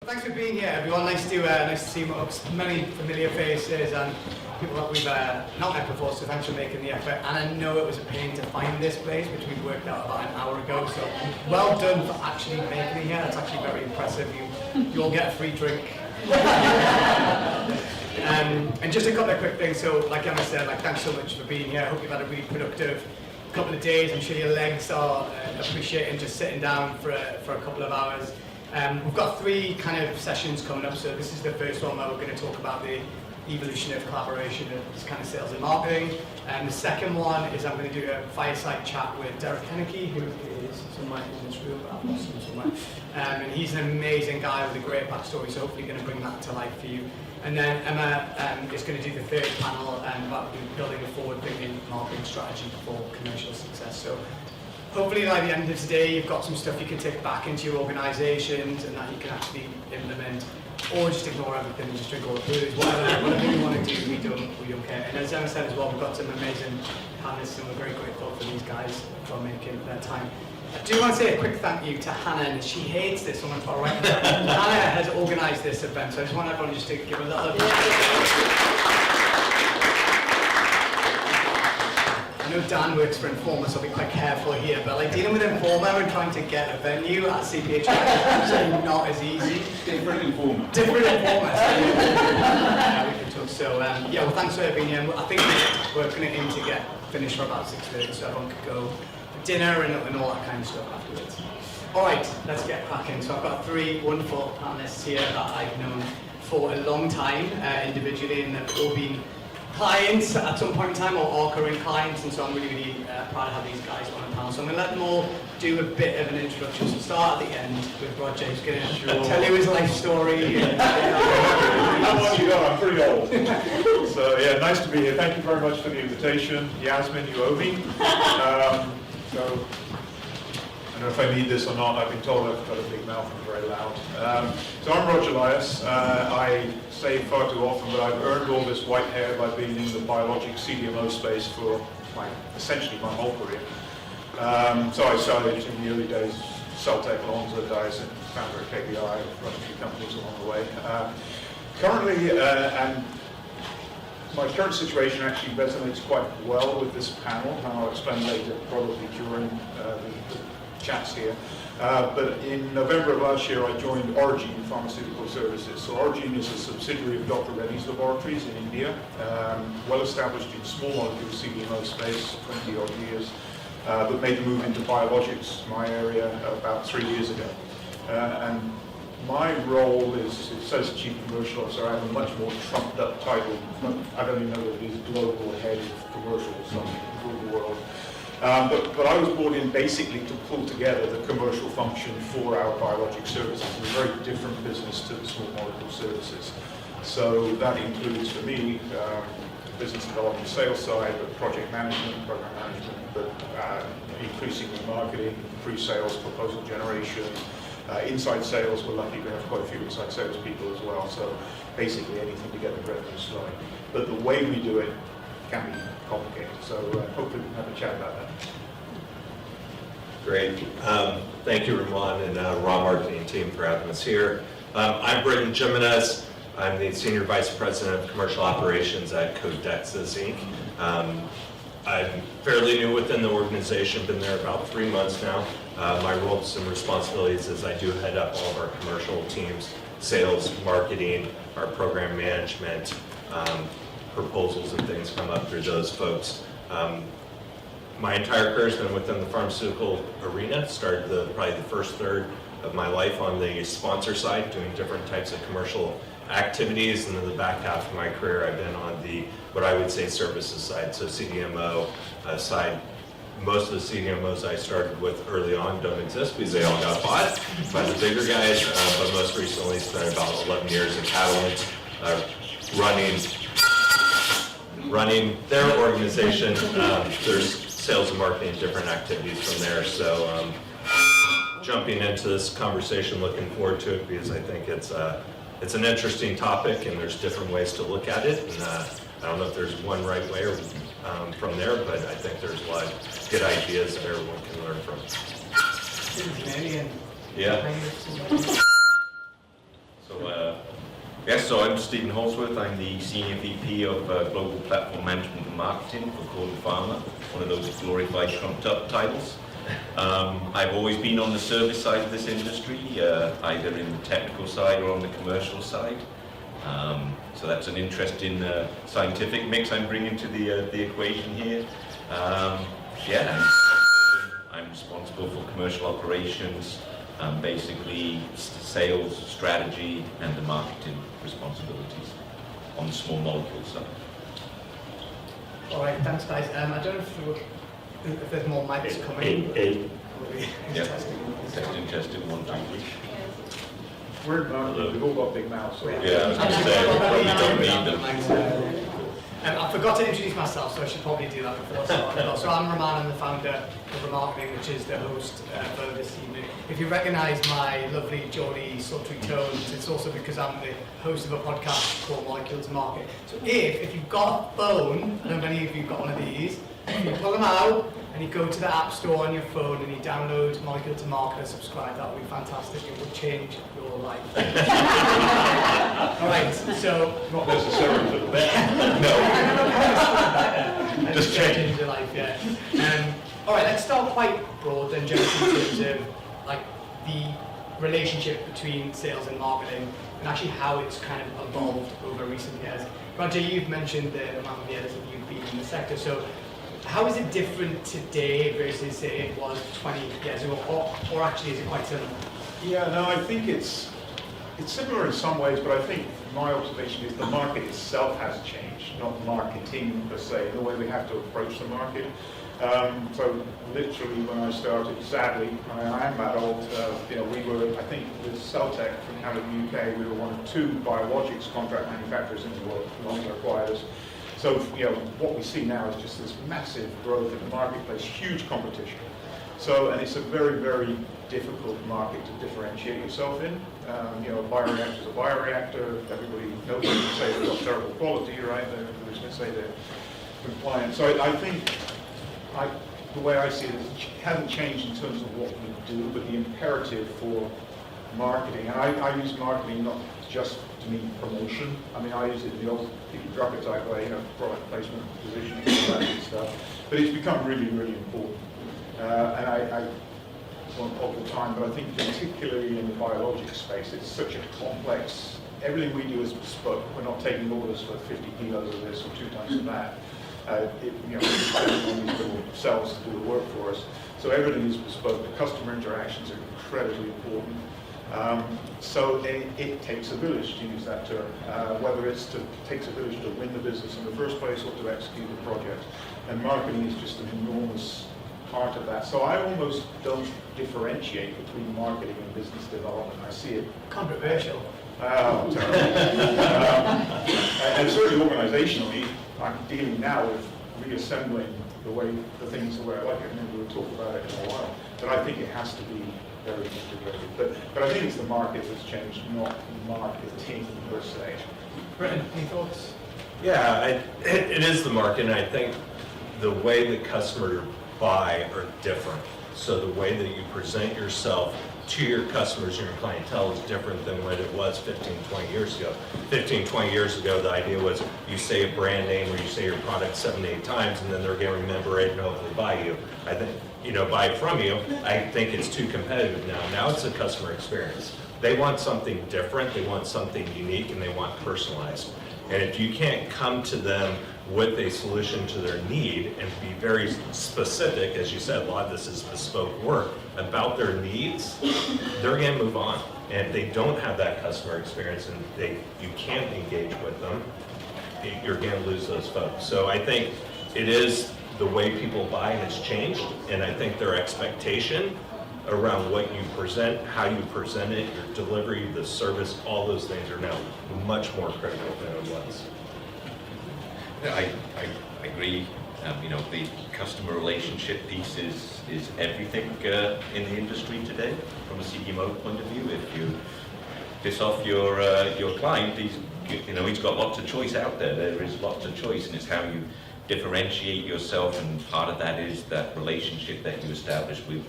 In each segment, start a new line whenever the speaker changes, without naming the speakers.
Thanks for being here, everyone. Nice to see many familiar faces and people that we've not met before, so thanks for making the effort. And I know it was a pain to find this place, which we worked out about an hour ago, so well done for actually making it here. That's actually very impressive. You all get a free drink. And just a couple of quick things. So, like Emma said, thanks so much for being here. I hope you've had a really productive couple of days. I'm sure your legs are appreciating just sitting down for a couple of hours. We've got 3 kind of sessions coming up, so this is the first one where we're going to talk about the evolution of collaboration and kind of sales and marketing. And the second one is I'm going to do a fireside chat with Derek Kennecke, who is somewhere in this room, but I've lost him somewhere. And he's an amazing guy with a great backstory, so hopefully going to bring that to life for you. And then Emma is going to do the third panel about building a forward-thinking marketing strategy for commercial success. So hopefully by the end of today you've got some stuff you can take back into your organisations and that you can actually implement, or just ignore everything and just drink all the booze, whatever you want to do, we don't care. And as Emma said as well, we've got some amazing panelists and we're very grateful for these guys for making their time. I do want to say a quick thank you to Hannah, and she hates this one on the right. Hannah has organised this event, so I just want everyone just to give a little I know Dan works for Informa, so I'll be quite careful here, but dealing with Informa and trying to get a venue at CPHI is actually not as easy.
Different Informa.
Different Informa. So yeah, well, thanks for being here. I think we're going to aim to get finished for about 6:30, so everyone could go for dinner and all that kind of stuff afterwards. All right, let's get cracking. So I've got 3 wonderful panelists here that I've known for a long time individually, and they've all been clients at some point in time, or are current clients, and so I'm really, really proud to have these guys on the panel. So I'm going to let them all do a bit of an introduction. So start at the end with Roger, who's going to tell you his life story.
How long you got? I'm pretty old. So yeah, nice to be here. Thank you very much for the invitation. Yasmin, you owe me. So I don't know if I need this or not. I've been told I've got a big mouth and very loud. So I'm Roger Lias. I say far too often, but I've earned all this white hair by being in the biologic CDMO space for essentially my whole career. So I started in the early days, Celtec, Lonza, Dyson, founder of KBI, run a few companies along the way. Currently, and my current situation actually resonates quite well with this panel, and I'll explain later, probably during the chats here. But in November of last year, I joined Aurigene Pharmaceutical Services. So Aurigene is a subsidiary of Dr. Reddy's Laboratories in India, well established in small molecule CDMO space, 20 odd years, but made the move into biologics, my area, about 3 years ago. And my role is, it says Chief Commercial Officer. I have a much more trumped up title. I don't even know what it is, Global Head of Commercial or something for the world. But I was brought in basically to pull together the commercial function for our biologic services. It's a very different business to the small molecule services. So that includes, for me, business development, sales side, but project management, program management, but increasingly marketing, pre-sales, proposal generation, inside sales. We're lucky to have quite a few inside sales people as well. So basically anything to get the revenue flowing. But the way we do it can be complicated. So hopefully we can have a chat about that.
Great. Thank you, Raman and Raw Marketing team for having us here. I'm Britton, Jimenez. I'm the Senior Vice President of Commercial Operations at Codexis, Inc. I'm fairly new within the organization, been there about 3 months now. My roles and responsibilities is I do head up all of our commercial teams, sales, marketing, our program management, proposals and things come up through those folks. My entire career has been within the pharmaceutical arena. Started probably the first third of my life on the sponsor side, doing different types of commercial activities, and then the back half of my career I've been on the, what I would say, services side, so CDMO side. Most of the CDMOs I started with early on don't exist because they all got bought by the bigger guys, but most recently spent about 11 years at Catalent, running their organization. There's sales and marketing, different activities from there. So jumping into this conversation, looking forward to it because I think it's an interesting topic and there's different ways to look at it. And I don't know if there's one right way or from there, but I think there's a lot of good ideas that everyone can learn from.
Canadian.
Yeah.
so I'm Stephen Houldsworth. I'm the Senior VP of Global Platform Management and Marketing for Corden Pharma, one of those glorified trumped-up titles. I've always been on the service side of this industry, either in the technical side or on the commercial side. So that's an interesting scientific mix I'm bringing to the equation here. I'm responsible for commercial operations, basically sales, strategy, and the marketing responsibilities on the small molecule side.
All right, thanks guys. I don't know if there's more mics coming.
Yeah. Testing, 1, 2, 3.
We're we've all got big mouths. So
Yeah, I was going to say, we probably don't need them.
I forgot to introduce myself, so I should probably do that before starting. So I'm Raman, I'm the founder of Remarketing, which is the host for this evening. If you recognise my lovely, jolly, sultry tones, it's also because I'm the host of a podcast called Molecule to Market. So if you've got a phone, I don't know if any of you've got one of these, you pull them out and you go to the App Store on your phone and you download Molecule to Market and subscribe. That would be fantastic. It would change your life. All right, so
not necessarily for the better.
No. Just change
your life, yeah. All right, let's start quite broad then, just in terms of like the relationship between sales and marketing and actually how it's kind of evolved over recent years. Roger, you've mentioned the amount of years that you've been in the sector, so how is it different today versus say it was 20 years ago, or actually is it quite similar?
Yeah, no, I think it's similar in some ways, but I think my observation is the market itself has changed, not marketing per se, the way we have to approach the market. So literally when I started, sadly, I am that old, we were, I think with Celtec out of the UK, we were one of 2 biologics contract manufacturers in the world, Lonza acquired us. So, what we see now is just this massive growth in the marketplace, huge competition. So, and it's a very, very difficult market to differentiate yourself in. A bioreactor is a bioreactor. Everybody knows they can say they've got terrible quality, right? They're just going to say they're compliant. So I think the way I see it is it hasn't changed in terms of what we do, but the imperative for marketing. And I use marketing not just to mean promotion. I mean, I use it in the old drug type way, product placement, positioning, all that kind of stuff. But it's become really, really important. And I won't all the time, but I think particularly in the biologic space, it's such a complex, everything we do is bespoke. We're not taking orders for 50 kilos of this or 2 tons of that. We're depending on these little cells to do the work for us. So everything is bespoke. The customer interactions are incredibly important. So it takes a village, to use that term, whether it takes a village to win the business in the first place or to execute the project. And marketing is just an enormous part of that. So I almost don't differentiate between marketing and business development. I see it
Controversial.
Oh, terrible. And certainly organizationally, I'm dealing now with reassembling the way the things are where I like it. Maybe we'll talk about it in a while. But I think it has to be very integrated. But I think it's the market that's changed, not marketing per se.
Britton, any thoughts?
Yeah, it is the market, and I think the way that customers buy are different. So the way that you present yourself to your customers and your clientele is different than what it was 15, 20 years ago. 15, 20 years ago, the idea was you say a brand name or you say your product 7 to 8 times, and then they're going to remember it and hopefully buy you. I think, buy it from you. I think it's too competitive now. Now it's a customer experience. They want something different, they want something unique, and they want personalized. And if you can't come to them with a solution to their need and be very specific, as you said, a lot of this is bespoke work, about their needs, they're going to move on. And if they don't have that customer experience and you can't engage with them, you're going to lose those folks. So I think it is the way people buy, and it's changed. And I think their expectation around what you present, how you present it, your delivery, the service, all those things are now much more critical than it was.
I agree. The customer relationship piece is everything in the industry today from a CDMO point of view. If you piss off your client, he's got lots of choice out there. There is lots of choice, and it's how you differentiate yourself, and part of that is that relationship that you establish with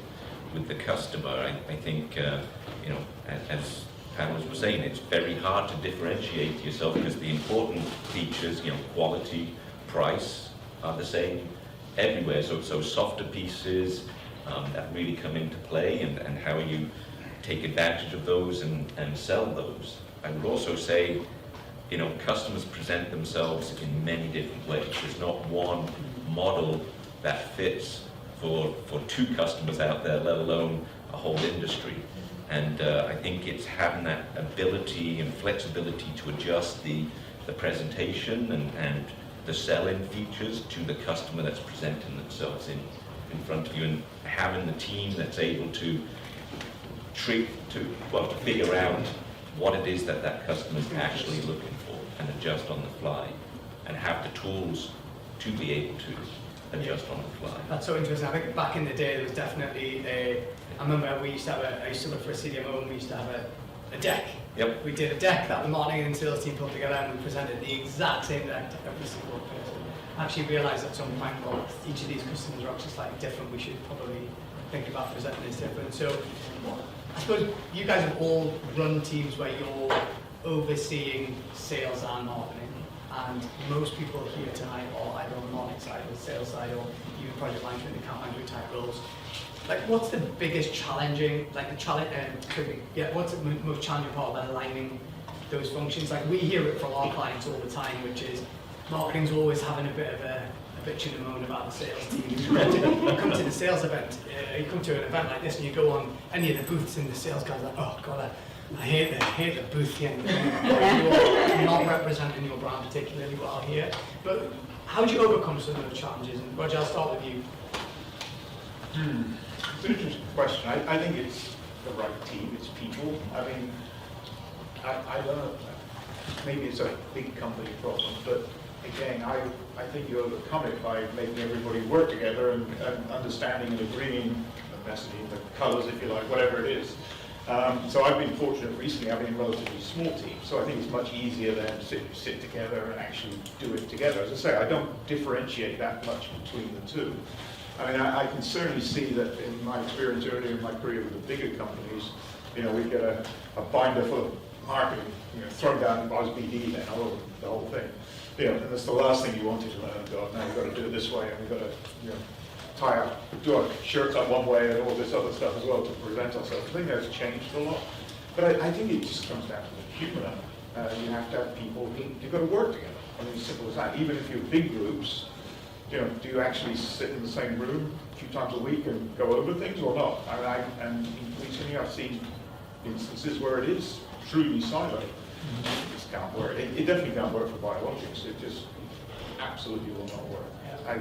the customer. I think as panelists were saying, it's very hard to differentiate yourself because the important features, quality, price, are the same everywhere. So softer pieces that really come into play, and how you take advantage of those and sell those. I would also say, customers present themselves in many different ways. There's not one model that fits for two customers out there, let alone a whole industry. And I think it's having that ability and flexibility to adjust the presentation and the sell-in features to the customer that's presenting themselves in front of you, and having the team that's able to figure out what it is that customer is actually looking for and adjust on the fly, and have the tools to be able to adjust on the fly.
That's so interesting. I think back in the day there was definitely I remember we used to have I used to work for a CDMO, and we used to have a deck.
Yep.
We did a deck that the marketing and sales team put together, and we presented the exact same deck to every single person. I actually realised at some point, well, each of these customers are actually slightly different. We should probably think about presenting this different. So I suppose you guys have all run teams where you're overseeing sales and marketing, and most people here tonight are either on the marketing side or the sales side, or even project management, account management type roles. Like, what's the biggest challenging, what's the most challenging part about aligning those functions? Like, we hear it from our clients all the time, which is marketing's always having a bit of a bitch and a moan about the sales team. You come to the sales event, you come to an event like this, and you go on any of the booths, and the sales guys are like, oh god, I hate the booth here. You're not representing your brand particularly well here. But how do you overcome some of those challenges? And Roger, I'll start with you.
It's an interesting question. I think it's the right team, it's people. I mean, I don't know, maybe it's a big company problem, but again, I think you overcome it by making everybody work together and understanding and agreeing the messaging, the colours, if you like, whatever it is. So I've been fortunate recently, I've been a relatively small team, so I think it's much easier then to sit together and actually do it together. As I say, I don't differentiate that much between the two. I mean, I can certainly see that in my experience earlier in my career with the bigger companies, we'd get a binder full of marketing, thrown down by BD then, all over the whole thing. And that's the last thing you wanted to learn. Oh God, now we've got to do it this way, and we've got to do our shirts up one way and all this other stuff as well to present ourselves. I think that's changed a lot. But I think it just comes down to the human element. You have to have people you've got to work together. I mean, as simple as that. Even if you're big groups, do you actually sit in the same room a few times a week and go over things or not? And increasingly I've seen instances where it is truly siloed. It just can't work. It definitely can't work for biologics. It just absolutely will not work. I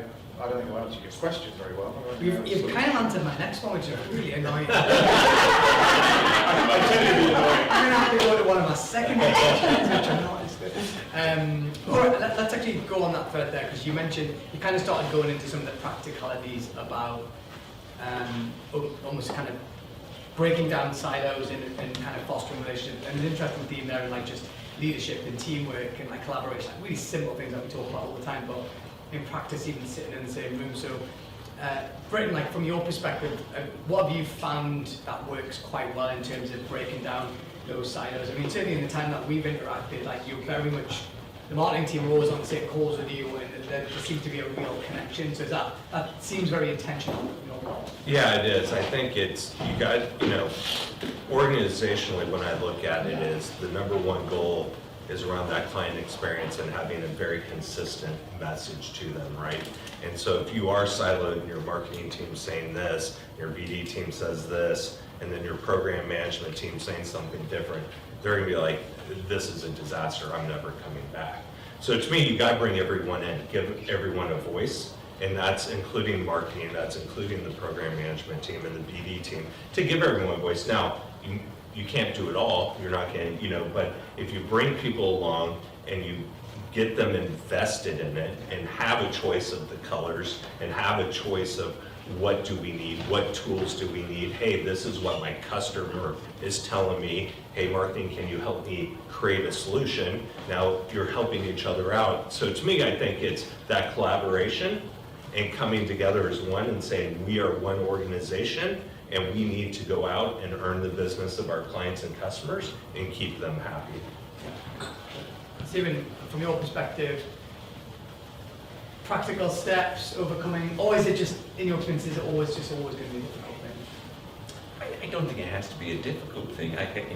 don't think I'll answer your question very well.
You've kind of answered my next one, which is really annoying.
I tend to be annoying.
I'm going to have to go to one of my second questions, which I'm not as good. All right, let's actually go on that thread there, because you mentioned, you kind of started going into some of the practicalities about almost kind of breaking down silos and kind of fostering relationships. And an interesting theme there in like just leadership and teamwork and like collaboration, like really simple things that we talk about all the time, but in practice even sitting in the same room. So Britton, like from your perspective, what have you found that works quite well in terms of breaking down those silos? I mean, certainly in the time that we've interacted, like you're very much, the marketing team are always on the same calls with you, and there seems to be a real connection. So that seems very intentional.
Yeah, it is. I think it's, you guys, organizationally, when I look at it, is the number one goal is around that client experience and having a very consistent message to them, right? And so if you are siloed and your marketing team saying this, your BD team says this, and then your program management team saying something different, they're gonna be like, this is a disaster, I'm never coming back. So to me, you gotta bring everyone in, give everyone a voice, and that's including marketing, that's including the program management team and the BD team, to give everyone a voice. Now, you can't do it all, you're not going to, but if you bring people along and you get them invested in it and have a choice of the colors and have a choice of what do we need, what tools do we need, hey, this is what my customer is telling me, hey, marketing, can you help me create a solution? Now you're helping each other out. So to me, I think it's that collaboration and coming together as one and saying we are one organization and we need to go out and earn the business of our clients and customers and keep them happy.
Stephen, from your perspective, practical steps, overcoming, or is it just, in your experience, is it always going to be a difficult thing?
I don't think it has to be a difficult thing. I think, I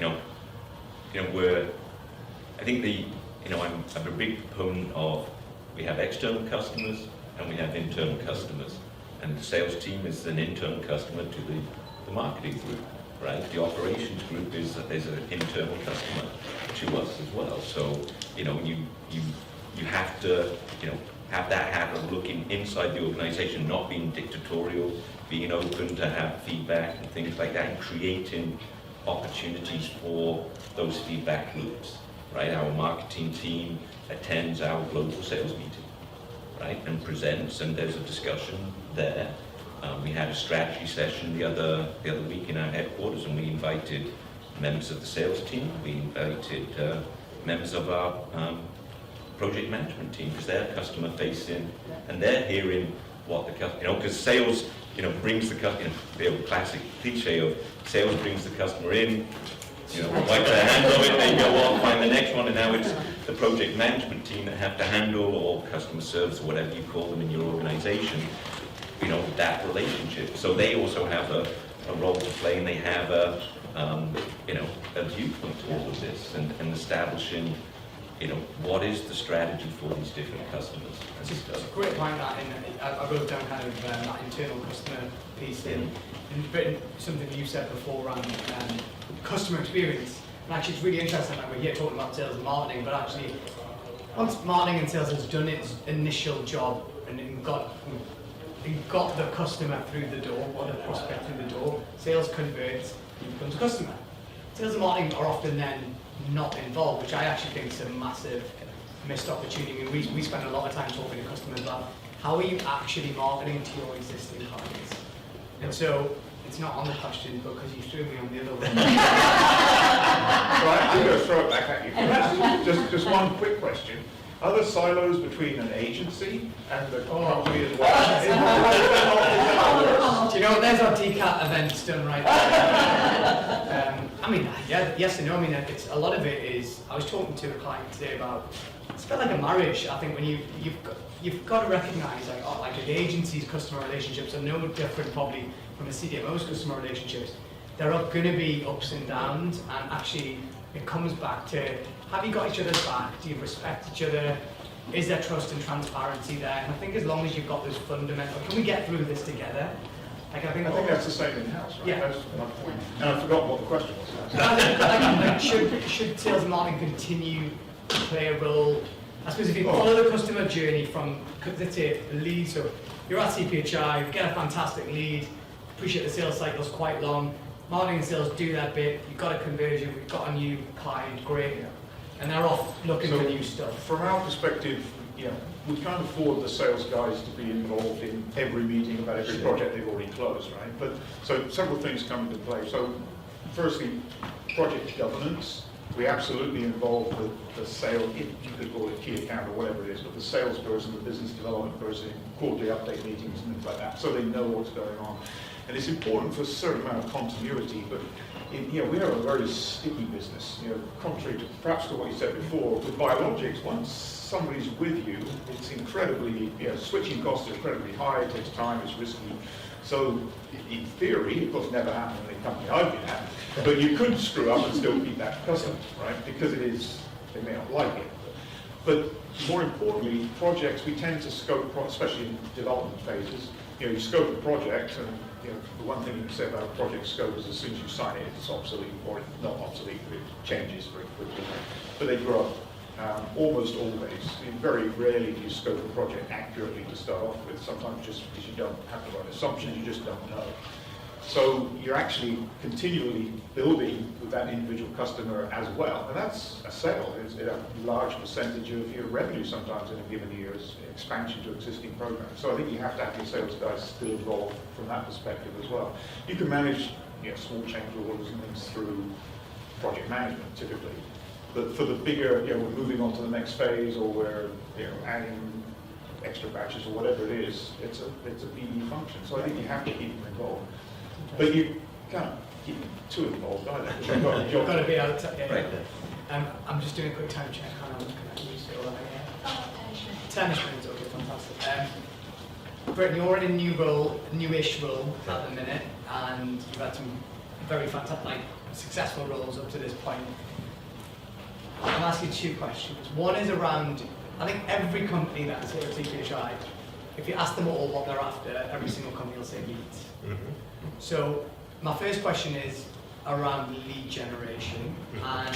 think I'm a big proponent of, we have external customers and we have internal customers. And the sales team is an internal customer to the marketing group, right? The operations group is an internal customer to us as well. So, you have to, have that habit of looking inside the organization, not being dictatorial, being open to have feedback and things like that, and creating opportunities for those feedback loops, right? Our marketing team attends our global sales meeting, right, and presents, and there's a discussion there. We had a strategy session the other week in our headquarters, and we invited members of the sales team. We invited members of our project management team, because they're customer facing, and they're hearing what the customer, because sales, brings the customer, the old classic cliche of sales brings the customer in, wipe their hands of it, they go on, find the next one, and now it's the project management team that have to handle, or customer service, or whatever you call them in your organization, that relationship. So they also have a role to play, and they have a viewpoint to all of this, and establishing, what is the strategy for these different customers.
It's a great point that, I wrote down kind of that internal customer piece in Britton, something you said before around customer experience. And actually it's really interesting that we're here talking about sales and marketing, but actually once marketing and sales has done its initial job and got the customer through the door, or the prospect through the door, sales converts, he becomes a customer. Sales and marketing are often then not involved, which I actually think is a massive missed opportunity. And we spend a lot of time talking to customers about how are you actually marketing to your existing clients. And so it's not on the question, but because you threw me on the other one.
Right, I'm going to throw it back at you. Just one quick question. Are there silos between an agency and the company as well?
Do you know, there's our DCAT events done right there. Yes and no. It's a lot of it is, I was talking to a client today about, it's a bit like a marriage. I think when you've got to recognise, like the agency's customer relationships are no different probably from a CDMO's customer relationships. There are going to be ups and downs, and actually it comes back to, have you got each other's back? Do you respect each other? Is there trust and transparency there? And I think as long as you've got those fundamental, can we get through this together?
I think that's the same in-house, right?
Yeah.
That's my point. And I forgot what the question was.
Should sales and marketing continue to play a role? I suppose if you follow the customer journey from, let's say, the lead, so you're at CPHI, you get a fantastic lead, appreciate the sales cycle's quite long, marketing and sales do that bit, you've got a conversion, we've got a new client, great, and they're off looking for new stuff.
From our perspective, we can't afford the sales guys to be involved in every meeting about every project they've already closed, right? But so several things come into play. So firstly, project governance. We absolutely involve the sales, you could call it key account or whatever it is, but the salesperson, the business development person, quarterly update meetings and things like that, so they know what's going on. And it's important for a certain amount of continuity, but we are a very sticky business. Contrary to perhaps to what you said before, with biologics, once somebody's with you, it's incredibly, switching costs are incredibly high, it takes time, it's risky. So in theory, of course, never happened in the company I've been at, but you could screw up and still keep that customer, right? Because they may not like it. But more importantly, projects, we tend to scope, especially in development phases, you scope a project, and the one thing you can say about a project scope is as soon as you sign it, it's obsolete, or not obsolete, but it changes very quickly. But they grow. Almost always. Very rarely do you scope a project accurately to start off with, sometimes just because you don't have the right assumptions, you just don't know. So you're actually continually building with that individual customer as well, and that's a sale. It's a large percentage of your revenue sometimes in a given year is expansion to existing programs. So I think you have to have your sales guys still involved from that perspective as well. You can manage small change orders and things through project management typically. But for the bigger, we're moving on to the next phase, or we're adding extra batches or whatever it is, it's a BD function. So I think you have to keep them involved. But you can't keep too involved either, because you've got a
You've
job.
got to be out.
Right.
I'm just doing a quick time check. Hang on, I'm looking at you. So,
Oh,
10 minutes, okay, fantastic. Britton, you're in a new role, newish role at the minute, and you've had some very fantastic, like, successful roles up to this point. I'll ask you two questions. One is around, I think every company that's here at CPHI, if you ask them all what they're after, every single company will say leads. So my first question is around lead generation, and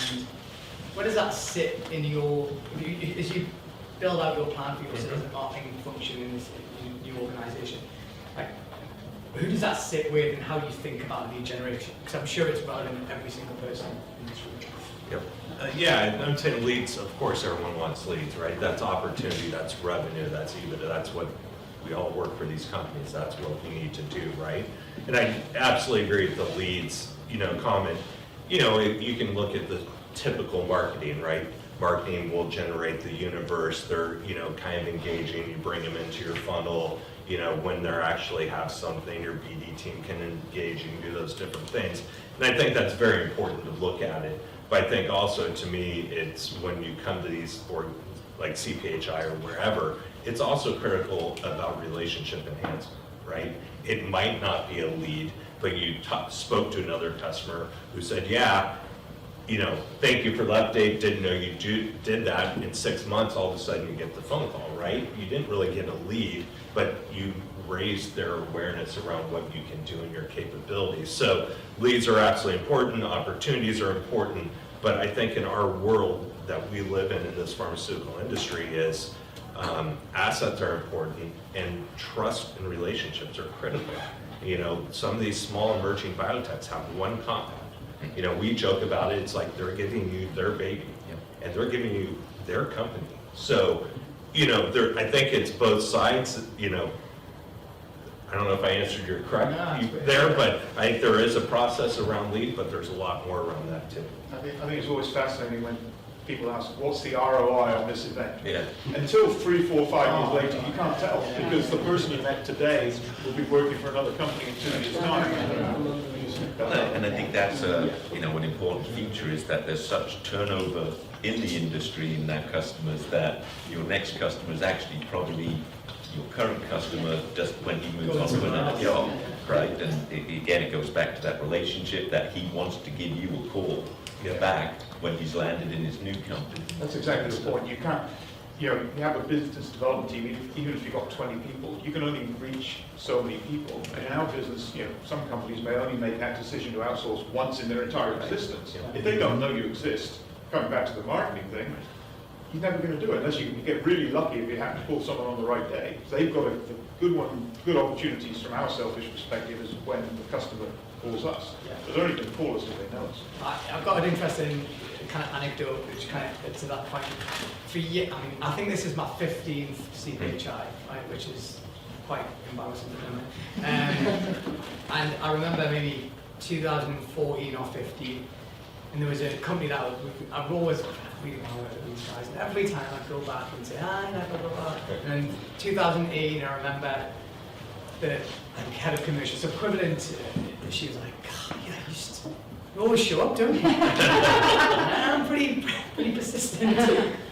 where does that sit in your, as you build out your plan for your sales and marketing function in this new organisation? Like, who does that sit with, and how do you think about lead generation? Because I'm sure it's relevant to every single person in this room.
Yep. Yeah, I'm saying leads, of course everyone wants leads, right? That's opportunity, that's revenue, that's EBITDA, that's what we all work for these companies, that's what we need to do, right? And I absolutely agree with the leads, comment. You can look at the typical marketing, right? Marketing will generate the universe, they're, kind of engaging, you bring them into your funnel, when they actually have something, your BD team can engage, you can do those different things. And I think that's very important to look at it. But I think also, to me, it's when you come to these, or like CPHI or wherever, it's also critical about relationship enhancement, right? It might not be a lead, but you spoke to another customer who said, yeah, thank you for the update, didn't know you did that. In 6 months, all of a sudden you get the phone call, right? You didn't really get a lead, but you raised their awareness around what you can do in your capabilities. So leads are absolutely important, opportunities are important, but I think in our world that we live in this pharmaceutical industry is assets are important, and trust and relationships are critical. Some of these small emerging biotechs have one compound. We joke about it, it's like they're giving you their baby, and they're giving you their company. So, I think it's both sides, I don't know if I answered your question there, but I think there is a process around lead, but there's a lot more around that too.
I think it's always fascinating when people ask, what's the ROI on this event?
Yeah.
Until 3, 4, 5 years later, you can't tell, because the person you met today will be working for another company in 2 years' time.
And I think that's an important feature, is that there's such turnover in the industry in that customers, that your next customer is actually probably your current customer just when he moves on to another job, right? And again, it goes back to that relationship that he wants to give you a call back when he's landed in his new company.
That's exactly the point. You can't, you have a business development team, even if you've got 20 people, you can only reach so many people. And in our business, some companies may only make that decision to outsource once in their entire existence. If they don't know you exist, coming back to the marketing thing, you're never going to do it unless you get really lucky if you happen to pull someone on the right day. So they've got good opportunities from our selfish perspective is when the customer calls us. But they're only going to call us if they know us.
I've got an interesting kind of anecdote which kind of to that point. I think this is my 15th CPHI, right, which is quite embarrassing. And I remember maybe 2014 or 15, and there was a company that I've always really wanted with these guys, and every time I go back and say, blah, blah, blah. And in 2018, I remember the head of commercial, equivalent, she was like, God, yeah, you always show up, don't you? And I'm pretty persistent.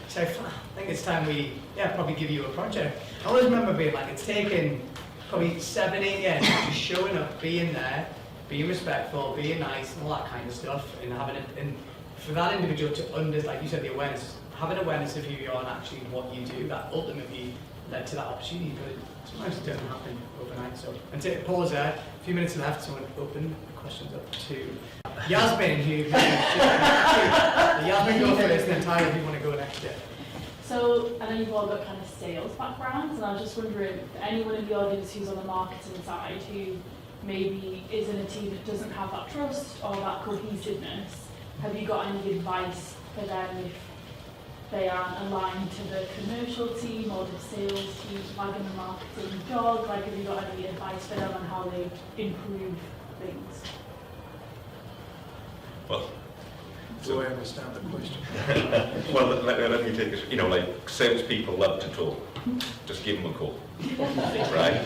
So I think it's time we, probably give you a project. I always remember being like, it's taken probably 7, 8 years just showing up, being there, being respectful, being nice, and all that kind of stuff, and having it, and for that individual to like you said, the awareness, having awareness of who you are and actually what you do, that ultimately led to that opportunity, but sometimes it doesn't happen overnight. So, and to pause there, a few minutes left, so I'm going to open the questions up to Yasmin, who Yasmin, go first, and then Tyler, if you want to go next.
So I know you've all got kind of sales backgrounds, and I was just wondering, for anyone in the audience who's on the marketing side, who maybe is in a team that doesn't have that trust or that cohesiveness, have you got any advice for them if they aren't aligned to the commercial team or the sales team, wagging the marketing dog? Like, have you got any advice for them on how they improve things?
Well,
Do I understand the question?
Well, let me take this. You know, like salespeople love to talk. Just give them a call, right?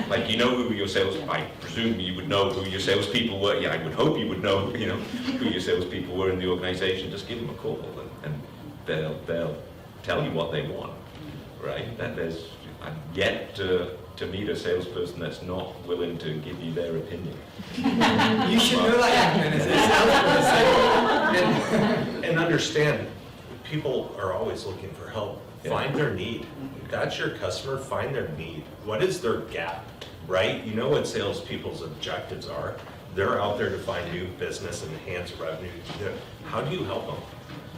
Like you know who your I presume you would know who your salespeople were. Yeah, I would hope you would know, you know, who your salespeople were in the organisation. Just give them a call, and they'll tell you what they want, right? That I'm yet to meet a salesperson that's not willing to give you their opinion.
You should know that, Jimenez, as a salesperson.
And understand, people are always looking for help.
Yeah.
Find their need. That's your customer, find their need. What is their gap, right? You know what salespeople's objectives are. They're out there to find new business and enhance revenue. How do you help them?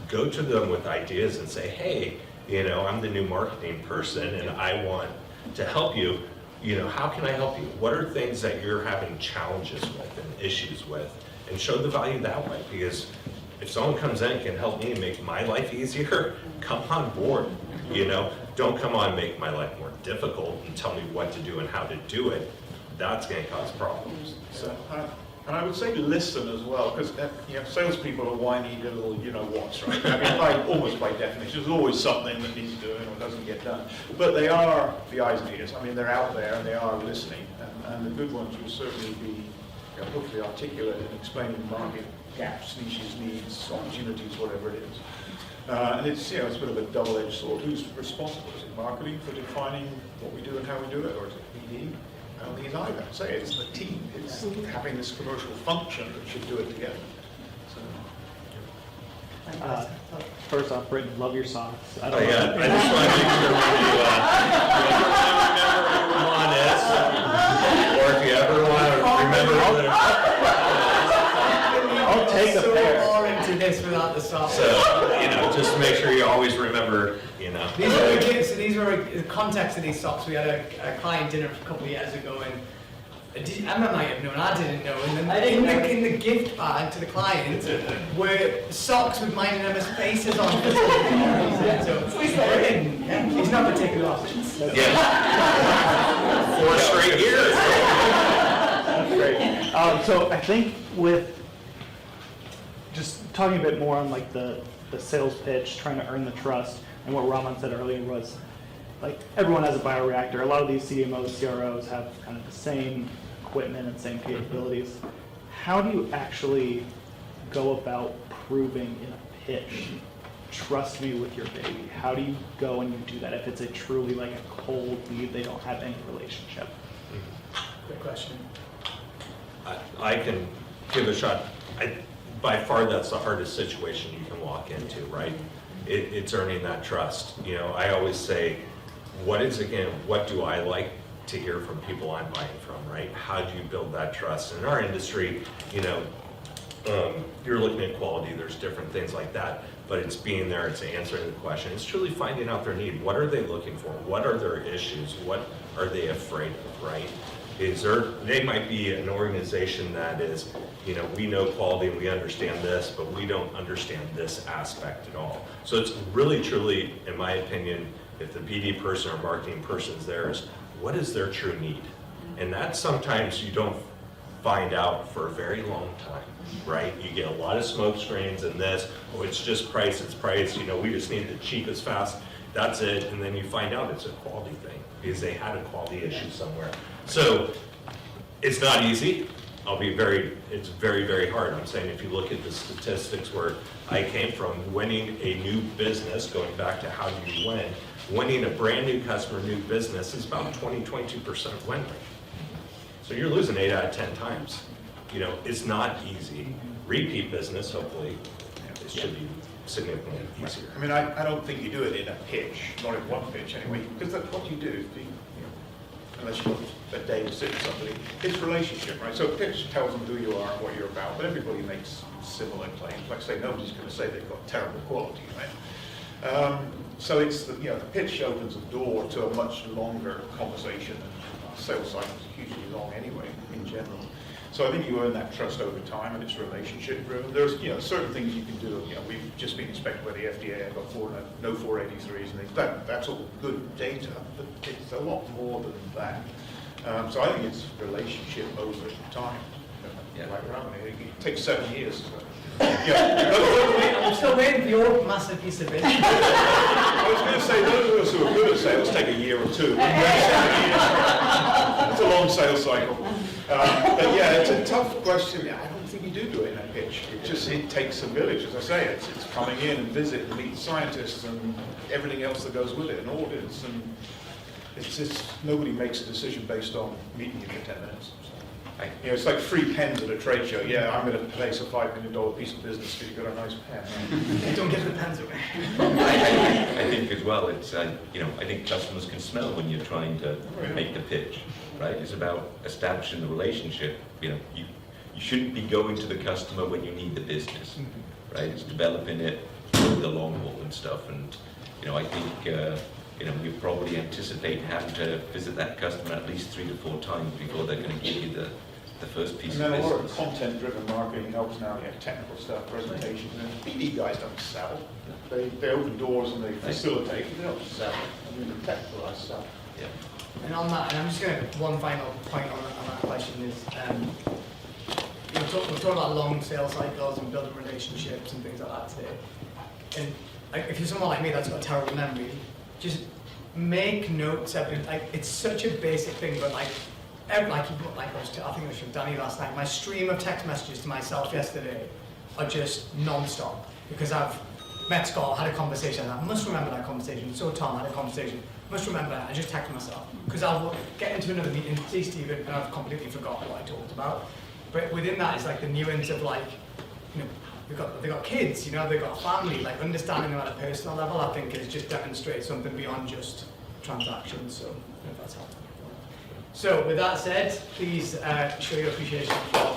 Go to them with ideas and say, hey, you know, I'm the new marketing person and I want to help you. You know, how can I help you? What are things that you're having challenges with and issues with? And show the value that way, because if someone comes in and can help me make my life easier, come on board. You know, don't come on and make my life more difficult and tell me what to do and how to do it. That's going to cause problems.
So, and I would say listen as well, because you know, salespeople are whiny little you-know-whats, right? I mean, almost by definition, there's always something that needs doing or doesn't get done. But they are the eyes and ears. I mean, they're out there and they are listening. And the good ones will certainly be hopefully articulate in explaining market gaps, niches, needs, opportunities, whatever it is. And it's it's a bit of a double-edged sword. Who's responsible? Is it marketing for defining what we do and how we do it, or is it PD? I don't think it's either. I say it's the team. It's having this commercial function that should do it together. So,
First off, Britton, love your socks. I
Oh, yeah, I just want to make sure when you remember who Ron is, or if you ever want to remember
I'll take a
so
pair.
far into this without the socks.
So, just make sure you always remember,
These were the gifts, so these were the context of these socks. We had a client dinner a couple of years ago, and Emma might have known, I didn't know, and then in the gift bag to the client were socks with mine and Emma's faces on. So, he's not going to take it off.
yeah. 4 straight years.
That's great. So I think with just talking a bit more on like the sales pitch, trying to earn the trust, and what Raman said earlier was, like, everyone has a bioreactor. A lot of these CMOs, CROs have kind of the same equipment and same capabilities. How do you actually go about proving in a pitch, trust me with your baby? How do you go and you do that if it's a truly like a cold lead, they don't have any relationship?
Good question.
I can give a shot. By far, that's the hardest situation you can walk into, right? It's earning that trust. I always say, what do I like to hear from people I'm buying from, right? How do you build that trust? In our industry, you're looking at quality, there's different things like that, but it's being there, it's answering the question. It's truly finding out their need. What are they looking for? What are their issues? What are they afraid of, right? They might be an organization that is, we know quality and we understand this, but we don't understand this aspect at all. So it's really, truly, in my opinion, if the BD person or marketing person is there, is what is their true need? And that sometimes you don't find out for a very long time, right? You get a lot of smoke screens and this, it's just price, it's price, we just need the cheapest fast, that's it. And then you find out it's a quality thing because they had a quality issue somewhere. So it's not easy. It's very, very hard. I'm saying if you look at the statistics where I came from, winning a new business, going back to how do you win, winning a brand new customer, new business is about 22% win rate. So you're losing 8 out of 10 times. It's not easy. Repeat business, hopefully, it should be significantly easier.
I mean, I don't think you do it in a pitch, not in one pitch anyway, because that's what you do. Unless you've got a day to sit with somebody, it's relationship, right? So a pitch tells them who you are and what you're about, but everybody makes similar claims. Like I say, nobody's going to say they've got terrible quality, right? So it's the pitch opens a door to a much longer conversation, and sales cycles are hugely long anyway, in general. So I think you earn that trust over time, and it's relationship driven. There's certain things you can do. We've just been inspected by the FDA. I've got no 483s and things. That's all good data, but it's a lot more than that. So I think it's relationship over time.
Yeah.
Like Raman, it takes 7 years. Hopefully
still waiting for your massive piece of business.
I was going to say, those of us who are good at sales take a year or two. It's a long sales cycle. But yeah, it's a tough question. I don't think you do it in a pitch. It takes a village, as I say. It's coming in and visit and meet scientists and everything else that goes with it, and audits, and it's just, nobody makes a decision based on meeting you for 10 minutes. You know, it's like free pens at a trade show. Yeah, I'm going to place a $5 million piece of business because you've got a nice pen.
Don't give the pens away.
I think as well, it's, you know, I think customers can smell when you're trying to make the pitch, right? It's about establishing the relationship. You know, you shouldn't be going to the customer when you need the business, right? It's developing it over the long haul and stuff. And, you know, I think, you know, you probably anticipate having to visit that customer at least 3 to 4 times before they're going to give you the first piece
And
of
then a lot of
business.
content-driven marketing helps now. You have technical stuff, presentations. And BD guys don't sell. They open doors and they facilitate. They don't sell. I mean, the technical guys sell.
Yeah.
And on that, and I'm just going to, one final point on that question is, we're talking about long sales cycles and building relationships and things like that today. And like, if you're someone like me that's got a terrible memory, just make notes. Like, it's such a basic thing, but like I think it was from Danny last night. My stream of text messages to myself yesterday are just non-stop because I've met Scott, had a conversation. I must remember that conversation. So Tom had a conversation. Must remember that. I just text myself because I'll get into another meeting, see Stephen, and I've completely forgotten what I talked about. But within that is like the nuance of like, you know, they've got kids, you know, they've got a family. Like understanding them at a personal level, I think, is just demonstrates something beyond just transactions. So, I don't know if that's helpful. So, with that said, please show your appreciation for